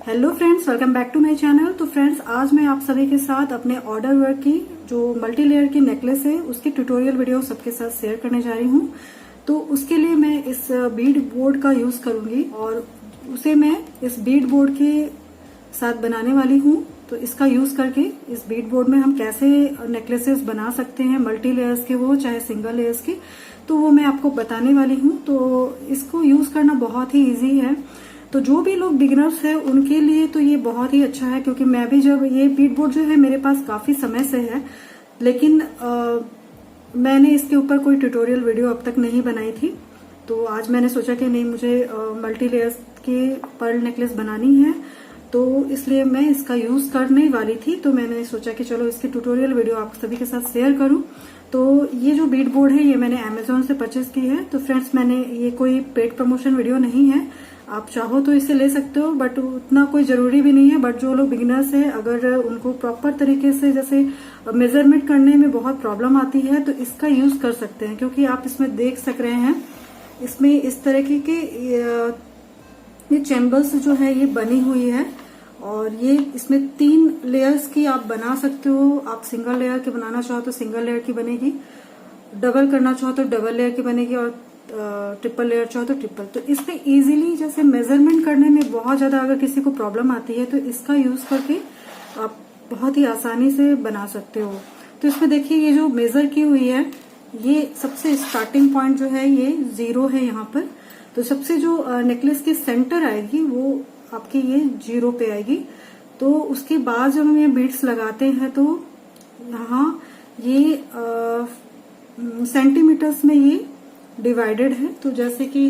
Hello friends, welcome back to my channel. तो friends, आज मैं आप सभी के साथ अपने ऑर्डर वर्क की जो मल्टी लेयर की नेकलेस है उसकी ट्यूटोरियल वीडियो सबके साथ शेयर करने जा रही हूँ। तो उसके लिए मैं इस बीड बोर्ड का यूज करूंगी और उसे मैं इस बीड बोर्ड के साथ बनाने वाली हूँ। तो इसका यूज करके इस बीड बोर्ड में हम कैसे नेकलेसेस बना सकते हैं, मल्टी लेयर्स के वो चाहे सिंगल लेयर्स के, तो वो मैं आपको बताने वाली हूँ। तो इसको यूज करना बहुत ही इजी है। तो जो भी लोग बिगिनर्स हैं उनके लिए तो ये बहुत ही अच्छा है, क्योंकि मैं भी जब ये बीड बोर्ड जो है मेरे पास काफी समय से है, लेकिन मैंने इसके ऊपर कोई ट्यूटोरियल वीडियो अब तक नहीं बनाई थी। तो आज मैंने सोचा कि नहीं, मुझे मल्टी लेयर्स के पर्ल नेकलेस बनानी है, तो इसलिए मैं इसका यूज करने वाली थी। तो मैंने सोचा कि चलो इसकी ट्यूटोरियल वीडियो आप सभी के साथ शेयर करूं। तो ये जो बीड बोर्ड है ये मैंने अमेजोन से परचेज की है। तो फ्रेंड्स, मैंने ये कोई पेड प्रमोशन वीडियो नहीं है, आप चाहो तो इसे ले सकते हो, बट उतना कोई जरूरी भी नहीं है। बट जो लोग बिगिनर्स है, अगर उनको प्रॉपर तरीके से जैसे मेजरमेंट करने में बहुत प्रॉब्लम आती है तो इसका यूज कर सकते हैं, क्योंकि आप इसमें देख सक रहे हैं इसमें इस तरीके के ये चैम्बर्स जो है ये बनी हुई है, और ये इसमें 3 लेयर्स की आप बना सकते हो। आप सिंगल लेयर की बनाना चाहो तो सिंगल लेयर की बनेगी, डबल करना चाहो तो डबल लेयर की बनेगी, और ट्रिपल लेयर चाहो तो ट्रिपल। तो इसमें इजीली जैसे मेजरमेंट करने में बहुत ज्यादा अगर किसी को प्रॉब्लम आती है तो इसका यूज करके आप बहुत ही आसानी से बना सकते हो। तो इसमें देखिए, ये जो मेजर की हुई है, ये सबसे स्टार्टिंग पॉइंट जो है ये 0 है यहाँ पर। तो सबसे जो नेकलेस की सेंटर आएगी वो आपकी ये 0 पे आएगी। तो उसके बाद जब हम ये बीड्स लगाते हैं तो यहाँ ये सेंटीमीटर्स में ये डिवाइडेड है। तो जैसे कि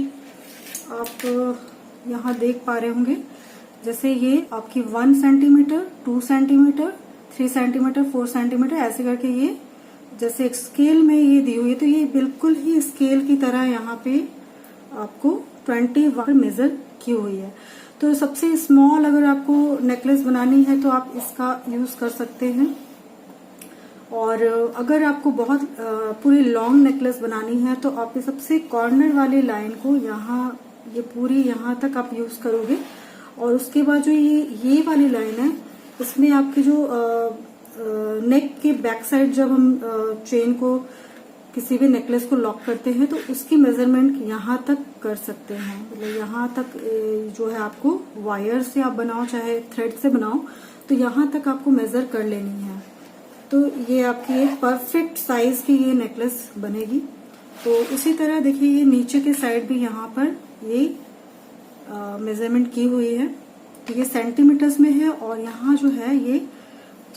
आप यहाँ देख पा रहे होंगे, जैसे ये आपकी 1 सेंटीमीटर, 2 सेंटीमीटर, 3 सेंटीमीटर, 4 सेंटीमीटर, ऐसे करके ये जैसे एक स्केल में ये दी हुई है। तो ये बिल्कुल ही स्केल की तरह यहाँ पे आपको 21 मेजर की हुई है। तो सबसे स्मॉल अगर आपको नेकलेस बनानी है तो आप इसका यूज कर सकते हैं, और अगर आपको बहुत पूरी लॉन्ग नेकलेस बनानी है तो आप ये सबसे कॉर्नर वाली लाइन को यहाँ ये पूरी यहाँ तक आप यूज करोगे। और उसके बाद जो ये वाली लाइन है, इसमें आपकी जो नेक के बैक साइड जब हम चेन को किसी भी नेकलेस को लॉक करते हैं तो उसकी मेजरमेंट यहाँ तक कर सकते हैं। मतलब यहाँ तक जो है आपको वायर से आप बनाओ चाहे थ्रेड से बनाओ, तो यहाँ तक आपको मेजर कर लेनी है। तो ये आपकी एक परफेक्ट साइज की ये नेकलेस बनेगी। तो इसी तरह देखिए, ये नीचे के साइड भी यहाँ पर ये मेजरमेंट की हुई है। तो ये सेंटीमीटर्स में है, और यहाँ जो है ये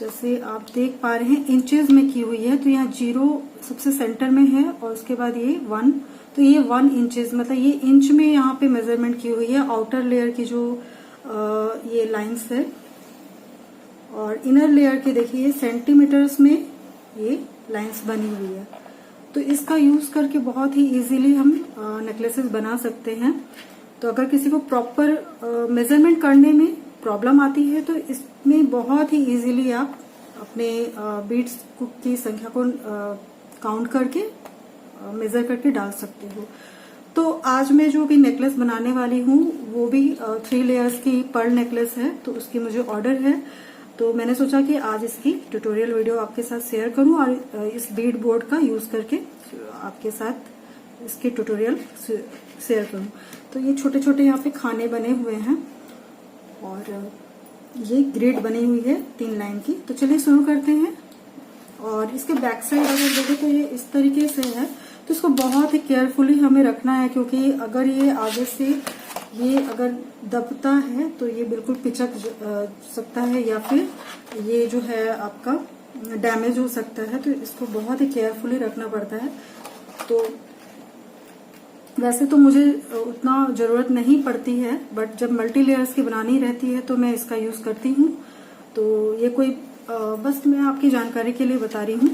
जैसे आप देख पा रहे हैं इंचेस में की हुई है। तो यहाँ 0 सबसे सेंटर में है, और उसके बाद ये 1। तो ये 1 इंचेस, मतलब ये इंच में यहाँ पे मेजरमेंट की हुई है आउटर लेयर की जो ये लाइंस है। और इनर लेयर के देखिए सेंटीमीटर्स में ये लाइंस बनी हुई है। तो इसका यूज करके बहुत ही इजीली हम नेकलेसेस बना सकते हैं। तो अगर किसी को प्रॉपर मेजरमेंट करने में प्रॉब्लम आती है तो इसमें बहुत ही इजीली आप अपने बीड्स की संख्या को काउंट करके मेजर करके डाल सकते हो। तो आज मैं जो भी नेकलेस बनाने वाली हूँ वो भी 3 लेयर्स की पर्ल नेकलेस है। तो उसकी मुझे ऑर्डर है, तो मैंने सोचा कि आज इसकी ट्यूटोरियल वीडियो आपके साथ शेयर करूं और इस बीड बोर्ड का यूज करके आपके साथ इसकी ट्यूटोरियल शेयर करूं। तो ये छोटे छोटे यहाँ पे खाने बने हुए हैं, और ये ग्रिड बनी हुई है 3 लाइन की। तो चलिए शुरू करते हैं। और इसके बैक साइड अगर देखें तो ये इस तरीके से है। तो इसको बहुत ही केयरफुली हमें रखना है, क्योंकि अगर ये आगे से ये अगर दबता है तो ये बिल्कुल पिचक सकता है, या फिर ये जो है आपका डैमेज हो सकता है। तो इसको बहुत ही केयरफुली रखना पड़ता है। तो वैसे तो मुझे उतना जरूरत नहीं पड़ती है, बट जब मल्टी लेयर्स की बनानी रहती है तो मैं इसका यूज करती हूँ। तो ये कोई बस मैं आपकी जानकारी के लिए बता रही हूँ।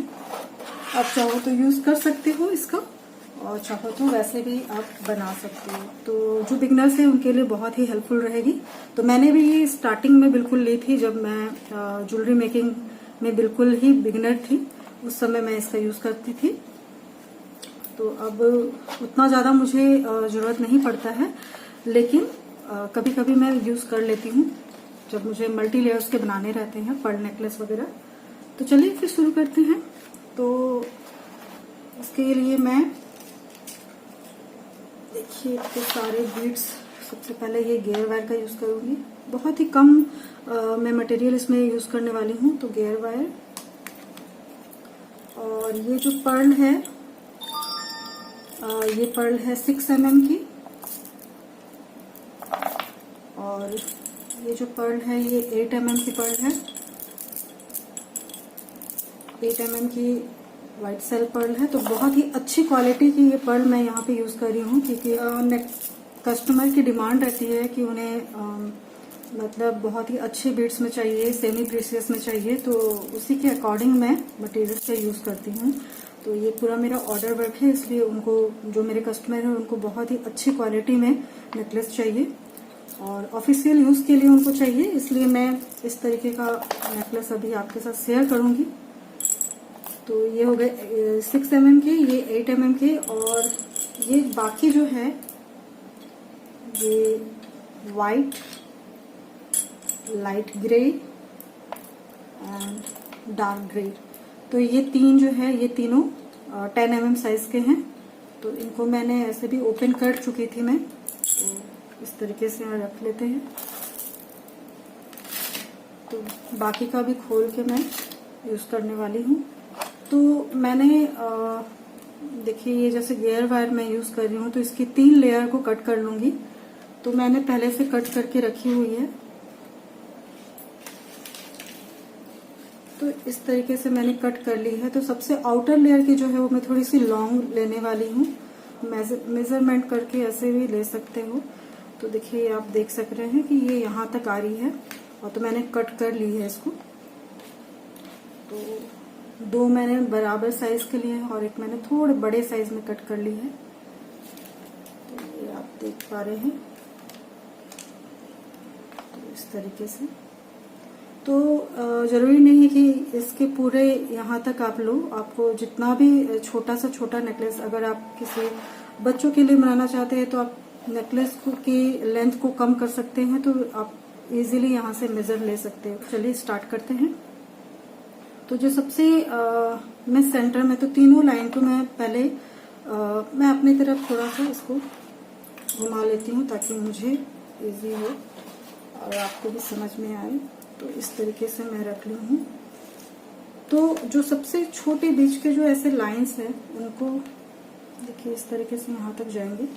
आप चाहो तो यूज कर सकते हो इसका, और चाहो तो वैसे भी आप बना सकते हो। तो जो बिगनर्स है उनके लिए बहुत ही हेल्पफुल रहेगी। तो मैंने भी ये स्टार्टिंग में बिल्कुल ली थी, जब मैं ज्वेलरी मेकिंग में बिल्कुल ही बिगनर थी, उस समय मैं इसका यूज करती थी। तो अब उतना ज्यादा मुझे जरूरत नहीं पड़ता है, लेकिन कभी कभी मैं यूज कर लेती हूँ। जब मुझे मल्टी लेयर्स के बनाने रहते हैं पर्ल नेकलेस वगैरह। तो चलिए फिर शुरू करते हैं। तो इसके लिए मैं देखिए इतने सारे बीड्स, सबसे पहले ये गेयर वायर का यूज करूंगी। बहुत ही कम मैं मटेरियल इसमें यूज करने वाली हूँ। तो गेयर वायर, और ये जो पर्ल है ये पर्ल है 6 mm की, और ये जो पर्ल है ये 8 mm की पर्ल है। 8 mm की वाइट सेल पर्ल है। तो बहुत ही अच्छी क्वालिटी की ये पर्ल मैं यहाँ पे यूज कर रही हूँ, क्योंकि कस्टमर की डिमांड रहती है कि उन्हें मतलब बहुत ही अच्छे बीड्स में चाहिए, सेमी प्रीशियस में चाहिए। तो उसी के अकॉर्डिंग मैं मटेरियल से यूज करती हूँ। तो ये पूरा मेरा ऑर्डर वर्क है, इसलिए उनको, जो मेरे कस्टमर हैं, उनको बहुत ही अच्छी क्वालिटी में नेकलेस चाहिए और ऑफिशियल यूज के लिए उनको चाहिए। इसलिए मैं इस तरीके का नेकलेस अभी आपके साथ शेयर करूंगी। तो ये हो गए 6 mm के, ये 8 mm के, और ये बाकी जो है ये white, light grey and dark grey. तो ये तीन जो है ये तीनों 10 mm साइज के हैं। तो इनको मैंने ऐसे भी ओपन कर चुकी थी मैं। तो इस तरीके से रख लेते हैं। तो बाकी का भी खोल के मैं यूज करने वाली हूँ। तो मैंने देखिए ये जैसे गेयर वायर मैं यूज कर रही हूँ, तो इसकी 3 लेयर को कट कर लूंगी। तो मैंने पहले से कट करके रखी हुई है। तो इस तरीके से मैंने कट कर ली है। तो सबसे आउटर लेयर की जो है वो मैं थोड़ी सी लॉन्ग लेने वाली हूँ। मेजरमेंट करके ऐसे भी ले सकते हो। तो देखिए आप देख सक रहे हैं कि ये यहाँ तक आ रही है, और तो मैंने कट कर ली है इसको। तो 2 मैंने बराबर साइज के लिए और एक मैंने थोड़े बड़े साइज में कट कर ली है। तो ये आप देख पा रहे हैं। तो इस तरीके से, तो जरूरी नहीं है कि इसके पूरे यहाँ तक आप लो। आपको जितना भी छोटा से छोटा नेकलेस, अगर आप किसी बच्चों के लिए बनाना चाहते हैं तो आप नेकलेस की लेंथ को कम कर सकते हैं। तो आप इजीली यहाँ से मेजर ले सकते हो। चलिए स्टार्ट करते हैं। तो जो सबसे मैं सेंटर में, तो तीनों लाइन को मैं पहले मैं अपनी तरफ थोड़ा सा इसको घुमा लेती हूँ, ताकि मुझे इजी हो और आपको भी समझ में आए। तो इस तरीके से मैं रख ली हूँ। तो जो सबसे छोटे बीच के जो ऐसे लाइंस हैं, उनको देखिए इस तरीके से यहाँ तक जाएंगे।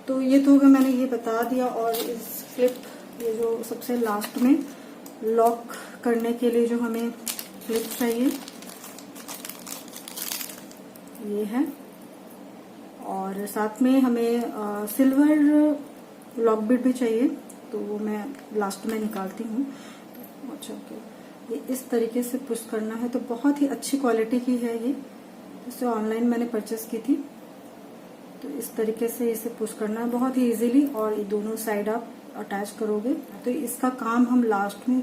तो ये तो होगा, मैंने ये बता दिया। और इस क्लिप, ये जो सबसे लास्ट में लॉक करने के लिए जो हमें क्लिप चाहिए, ये है। और साथ में हमें सिल्वर लॉक बीड भी चाहिए। तो वो मैं लास्ट में निकालती हूँ। अच्छा, ओके, ये इस तरीके से पुश करना है। तो बहुत ही अच्छी क्वालिटी की है ये, इसे ऑनलाइन मैंने परचेस की थी। तो इस तरीके से इसे पुश करना है बहुत ही इजीली, और ये दोनों साइड आप अटैच करोगे। तो इसका काम हम लास्ट में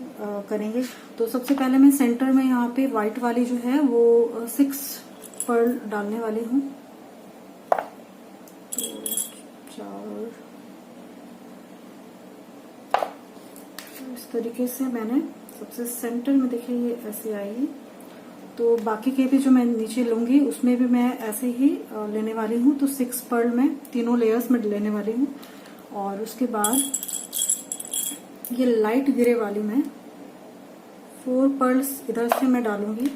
करेंगे। तो सबसे पहले मैं सेंटर में यहाँ पे व्हाइट वाली जो है वो 6 पर्ल डालने वाली हूँ। तो 4, इस तरीके से मैंने सबसे सेंटर में, देखिए ये ऐसे आएगी। तो बाकी के भी जो मैं नीचे लूंगी उसमें भी मैं ऐसे ही लेने वाली हूँ। तो 6 पर्ल में तीनों लेयर्स में लेने वाली हूँ। और उसके बाद ये लाइट ग्रे वाली में 4 पर्ल्स इधर से मैं डालूंगी।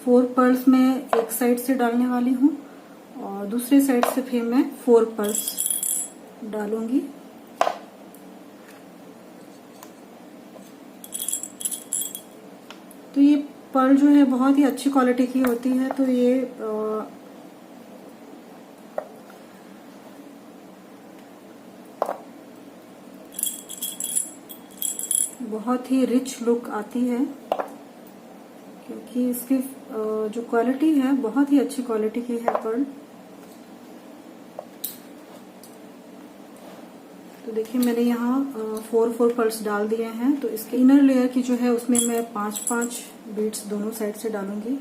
4 पर्ल्स में एक साइड से डालने वाली हूँ, और दूसरे साइड से फिर मैं 4 पर्ल्स डालूंगी। तो ये पर्ल जो है बहुत ही अच्छी क्वालिटी की होती है। तो ये बहुत ही रिच लुक आती है, क्योंकि इसकी जो क्वालिटी है बहुत ही अच्छी क्वालिटी की है पर्ल। तो देखिए मैंने यहाँ 4 पर्ल्स डाल दिए हैं। तो इसके इनर लेयर की जो है उसमें मैं 5 बीड्स दोनों साइड से डालूंगी।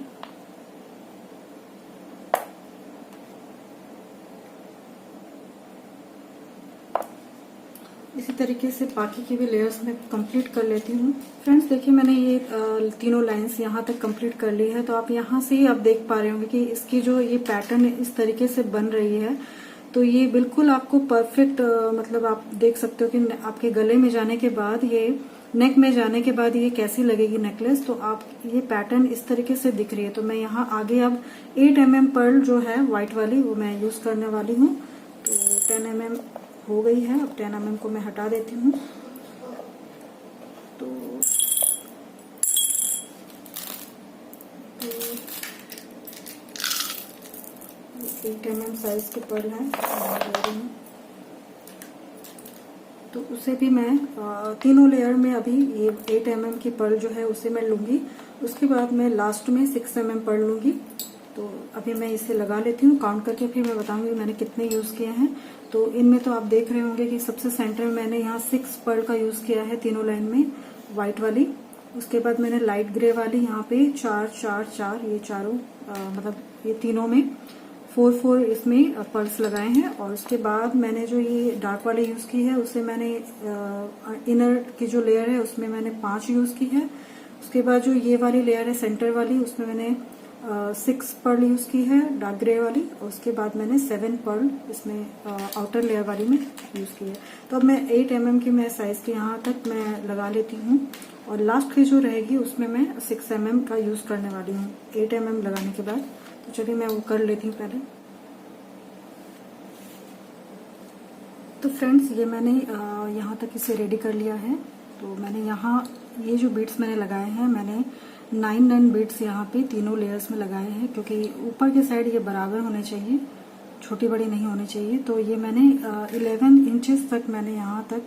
इसी तरीके से बाकी की भी लेयर्स मैं कंप्लीट कर लेती हूँ। फ्रेंड्स देखिए मैंने ये तीनों लाइंस यहाँ तक कंप्लीट कर ली है। तो आप यहाँ से ही आप देख पा रहे होंगे कि इसकी जो ये पैटर्न इस तरीके से बन रही है। तो ये बिल्कुल आपको परफेक्ट मतलब आप देख सकते हो कि आपके गले में जाने के बाद, ये नेक में जाने के बाद ये कैसी लगेगी नेकलेस। तो आप ये पैटर्न इस तरीके से दिख रही है। तो मैं यहाँ आगे अब 8 mm पर्ल जो है व्हाइट वाली वो मैं यूज करने वाली हूँ। तो 10 mm हो गई है। अब 10 mm को मैं हटा देती हूँ। तो 8 mm साइज के पर्ल हैं। तो उसे भी मैं तीनों लेयर में अभी ये 8 mm की पर्ल जो है उसे मैं लूंगी। उसके बाद मैं लास्ट में 6 mm पर्ल लूंगी। तो अभी मैं इसे लगा लेती हूँ, काउंट करके फिर मैं बताऊंगी मैंने कितने यूज किए हैं। तो इनमें तो आप देख रहे होंगे कि सबसे सेंटर में मैंने यहाँ 6 पर्ल का यूज किया है तीनों लाइन में, व्हाइट वाली। उसके बाद मैंने लाइट ग्रे वाली यहाँ पे 4 4 4 ये चारों मतलब ये तीनों में 4 4 इसमें पर्ल्स लगाए हैं। और उसके बाद मैंने जो ये डार्क वाली यूज की है उसे मैंने इनर की जो लेयर है उसमें मैंने 5 यूज की है। उसके बाद जो ये वाली लेयर है सेंटर वाली उसमें मैंने 6 पर्ल यूज की है डार्क ग्रे वाली। और उसके बाद मैंने 7 पर्ल इसमें आउटर लेयर वाली में यूज की है। तो अब मैं 8 mm की मैं साइज के यहाँ तक मैं लगा लेती हूँ। और लास्ट की जो रहेगी उसमें मैं 6 mm का यूज करने वाली हूँ 8 mm लगाने के बाद। तो चलिए मैं वो कर लेती हूँ पहले। तो फ्रेंड्स ये मैंने यहाँ तक इसे रेडी कर लिया है। तो मैंने यहाँ ये जो बीड्स मैंने लगाए हैं, मैंने 9 बीड्स यहाँ पे तीनों लेयर्स में लगाए हैं, क्योंकि ऊपर के साइड ये बराबर होने चाहिए, छोटी बड़ी नहीं होनी चाहिए। तो ये मैंने 11 इंचेस तक मैंने यहाँ तक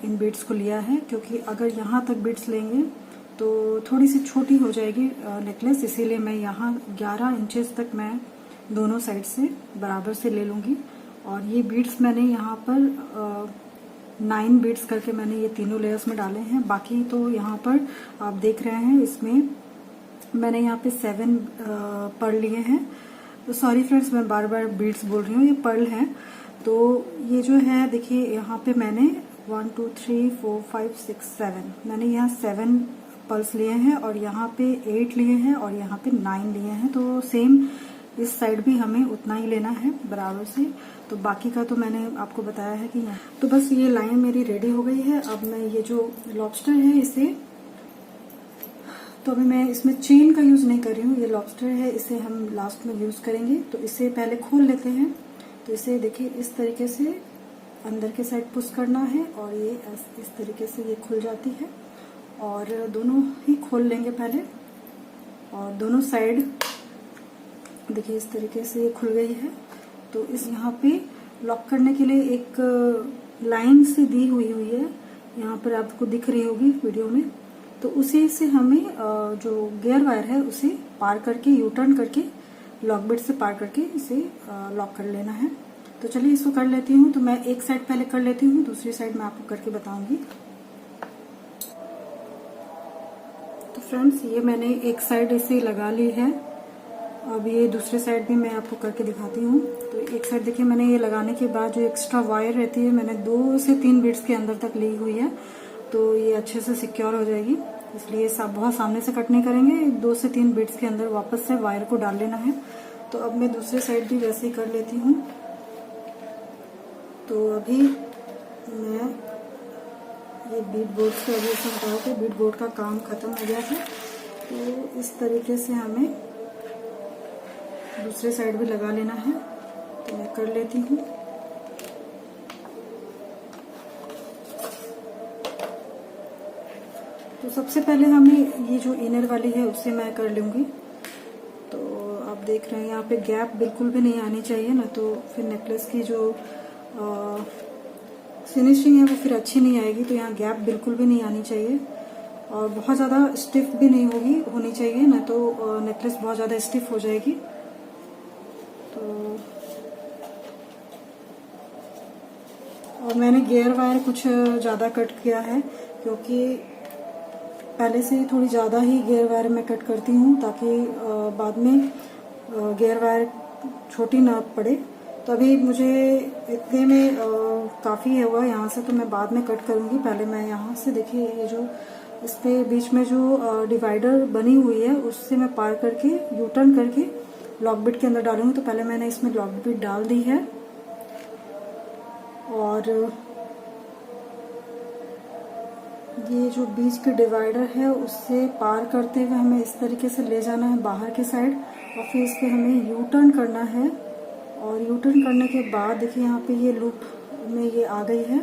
इन बीड्स को लिया है, क्योंकि अगर यहाँ तक बीड्स लेंगे तो थोड़ी सी छोटी हो जाएगी नेकलेस। इसीलिए मैं यहाँ 11 इंचेस तक मैं दोनों साइड से बराबर से ले लूँगी। और ये बीड्स मैंने यहाँ पर 9 बीड्स करके मैंने ये तीनों लेयर्स में डाले हैं। बाकी तो यहाँ पर आप देख रहे हैं इसमें मैंने यहाँ पे 7 पर्ल लिए हैं। तो सॉरी फ्रेंड्स मैं बार बार बीड्स बोल रही हूँ, ये पर्ल हैं। तो ये जो है देखिए यहाँ पे मैंने 1 2 3 4 5 6 7 मैंने यहाँ 7 पर्ल्स लिए हैं और यहाँ पे 8 लिए हैं और यहाँ पे 9 लिए हैं। तो सेम इस साइड भी हमें उतना ही लेना है बराबर से। तो बाकी का तो मैंने आपको बताया है कि यहाँ तो बस ये लाइन मेरी रेडी हो गई है। अब मैं ये जो लॉबस्टर है इसे, तो अभी मैं इसमें चेन का यूज नहीं कर रही हूँ, ये लॉबस्टर है, इसे हम लास्ट में यूज करेंगे। तो इसे पहले खोल लेते हैं। तो इसे देखिए इस तरीके से अंदर के साइड पुश करना है और ये इस तरीके से ये खुल जाती है। और दोनों ही खोल लेंगे पहले, और दोनों साइड देखिए इस तरीके से ये खुल गई है। तो इस यहाँ पे लॉक करने के लिए एक लाइन से दी हुई है, यहाँ पर आपको दिख रही होगी वीडियो में। तो उसी से हमें जो गियर वायर है उसे पार करके यू टर्न करके लॉक बिट से पार करके इसे लॉक कर लेना है। तो चलिए इसको कर लेती हूँ। तो मैं एक साइड पहले कर लेती हूँ, दूसरी साइड मैं आपको करके बताऊंगी। तो फ्रेंड्स ये मैंने एक साइड इसे लगा ली है। अब ये दूसरी साइड भी मैं आपको करके दिखाती हूँ। तो एक साइड देखिए मैंने ये लगाने के बाद जो एक्स्ट्रा वायर रहती है मैंने 2 से 3 बीट्स के अंदर तक ली हुई है। तो ये अच्छे से सिक्योर हो जाएगी, इसलिए बहुत सामने से कट नहीं करेंगे। 2 से 3 बीट्स के अंदर वापस से वायर को डाल लेना है। तो अब मैं दूसरी साइड भी वैसे ही कर लेती हूँ। तो अभी मैं ये बीट बोर्ड से अभी से हटा के बीट बोर्ड का काम खत्म हो गया है। तो इस तरीके से हमें दूसरे साइड भी लगा लेना है। तो मैं कर लेती हूँ। तो सबसे पहले हमें ये जो इनर वाली है उससे मैं कर लूंगी। तो आप देख रहे हैं यहाँ पे गैप बिल्कुल भी नहीं आनी चाहिए, ना तो फिर नेकलेस की जो फिनिशिंग है वो फिर अच्छी नहीं आएगी। तो यहाँ गैप बिल्कुल भी नहीं आनी चाहिए और बहुत ज़्यादा स्टिफ भी नहीं होनी चाहिए, ना तो नेकलेस बहुत ज़्यादा स्टिफ हो जाएगी। तो और मैंने गियर वायर कुछ ज़्यादा कट किया है, क्योंकि पहले से ही थोड़ी ज़्यादा ही गियर वायर मैं कट करती हूँ, ताकि बाद में गियर वायर छोटी ना पड़े। तो अभी मुझे इतने में काफ़ी हुआ यहाँ से, तो मैं बाद में कट करूँगी। पहले मैं यहाँ से देखिए ये जो इस पे बीच में जो डिवाइडर बनी हुई है उससे मैं पार करके यू टर्न करके लॉक बिट के अंदर डालूंगी। तो पहले मैंने इसमें लॉक बिट डाल दी है और ये जो बीच के डिवाइडर है उससे पार करते हुए हमें इस तरीके से ले जाना है बाहर के साइड और फिर इस पे हमें यू टर्न करना है। और यू टर्न करने के बाद देखिए यहाँ पे ये लूप में ये आ गई है।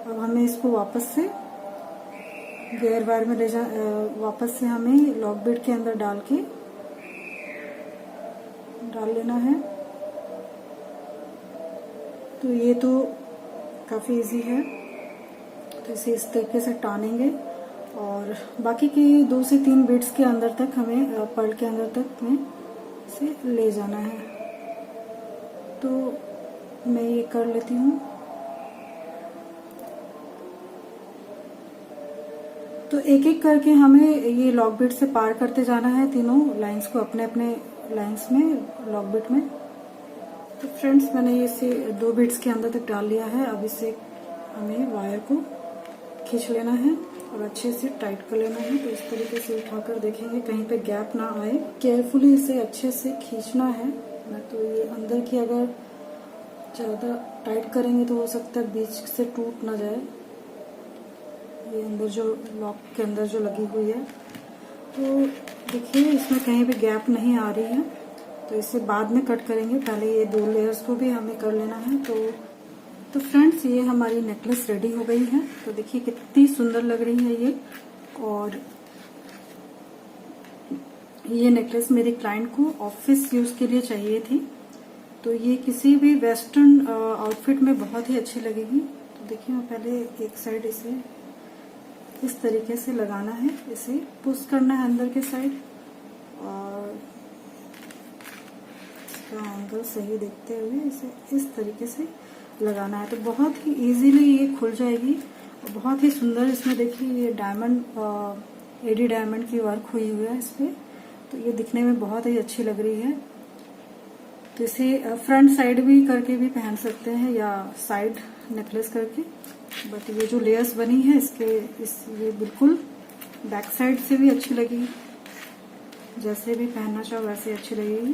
अब हमें इसको वापस से गियर वायर में ले वापस से हमें लॉक बिट के अंदर डाल लेना है। तो ये तो काफ़ी इजी है। तो इसे इस तरीके से टानेंगे और बाकी की 2 से 3 बिट्स के अंदर तक हमें पर्ल के अंदर तक में इसे ले जाना है। तो मैं ये कर लेती हूँ। तो एक एक करके हमें ये लॉक बिट से पार करते जाना है तीनों लाइंस को, अपने अपने लाइंस में लॉक बिट में। तो फ्रेंड्स मैंने इसे 2 बिट्स के अंदर तक डाल लिया है। अब इसे हमें वायर को खींच लेना है और अच्छे से टाइट कर लेना है। तो इस तरीके से उठाकर देखेंगे कहीं पे गैप ना आए। केयरफुली इसे अच्छे से खींचना है, ना तो ये अंदर की अगर ज़्यादा टाइट करेंगे तो हो सकता है बीच से टूट ना जाए। ये अंदर जो लॉक के अंदर जो लगी हुई है, तो देखिए इसमें कहीं भी गैप नहीं आ रही है। तो इसे बाद में कट करेंगे, पहले ये 2 लेयर्स को भी हमें कर लेना है। तो फ्रेंड्स ये हमारी नेकलेस रेडी हो गई है। तो देखिए कितनी सुंदर लग रही है ये। और ये नेकलेस मेरे क्लाइंट को ऑफिस यूज के लिए चाहिए थी, तो ये किसी भी वेस्टर्न आउटफिट में बहुत ही अच्छी लगेगी। तो देखिए मैं पहले एक साइड इसे इस तरीके से लगाना है, इसे पुश करना है अंदर के साइड और इसका एंगल सही देखते हुए इसे इस तरीके से लगाना है। तो बहुत ही इजीली ये खुल जाएगी और बहुत ही सुंदर इसमें देखिए ये डायमंड एडी डायमंड की वर्क हुई हुई है इस पे। तो ये दिखने में बहुत ही अच्छी लग रही है। तो इसे फ्रंट साइड भी करके भी पहन सकते हैं या साइड नेकलेस करके। बट ये जो लेयर्स बनी है ये बिल्कुल बैक साइड से भी अच्छी लगेगी, जैसे भी पहनना चाहो वैसे अच्छी लगेगी।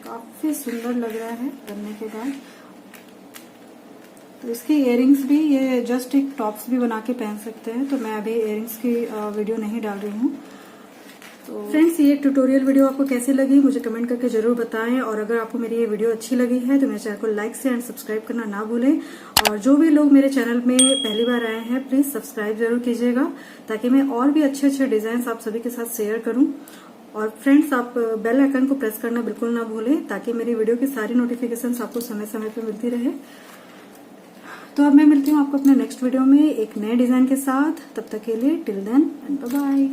काफी सुंदर लग रहा है करने के बाद। तो इसके इयरिंग्स भी ये जस्ट एक टॉप्स भी बना के पहन सकते हैं। तो मैं अभी इयरिंग्स की वीडियो नहीं डाल रही हूँ। तो फ्रेंड्स ये ट्यूटोरियल वीडियो आपको कैसी लगी मुझे कमेंट करके जरूर बताएं। और अगर आपको मेरी ये वीडियो अच्छी लगी है तो मेरे चैनल को लाइक से एंड सब्सक्राइब करना ना भूलें। और जो भी लोग मेरे चैनल में पहली बार आए हैं प्लीज सब्सक्राइब जरूर कीजिएगा, ताकि मैं और भी अच्छे अच्छे डिजाइन आप सभी के साथ शेयर करूं। और फ्रेंड्स आप बेल आइकन को प्रेस करना बिल्कुल ना भूलें, ताकि मेरी वीडियो की सारी नोटिफिकेशंस आपको समय समय पर मिलती रहे। तो अब मैं मिलती हूँ आपको अपने नेक्स्ट वीडियो में एक नए डिजाइन के साथ। तब तक के लिए till then and bye bye.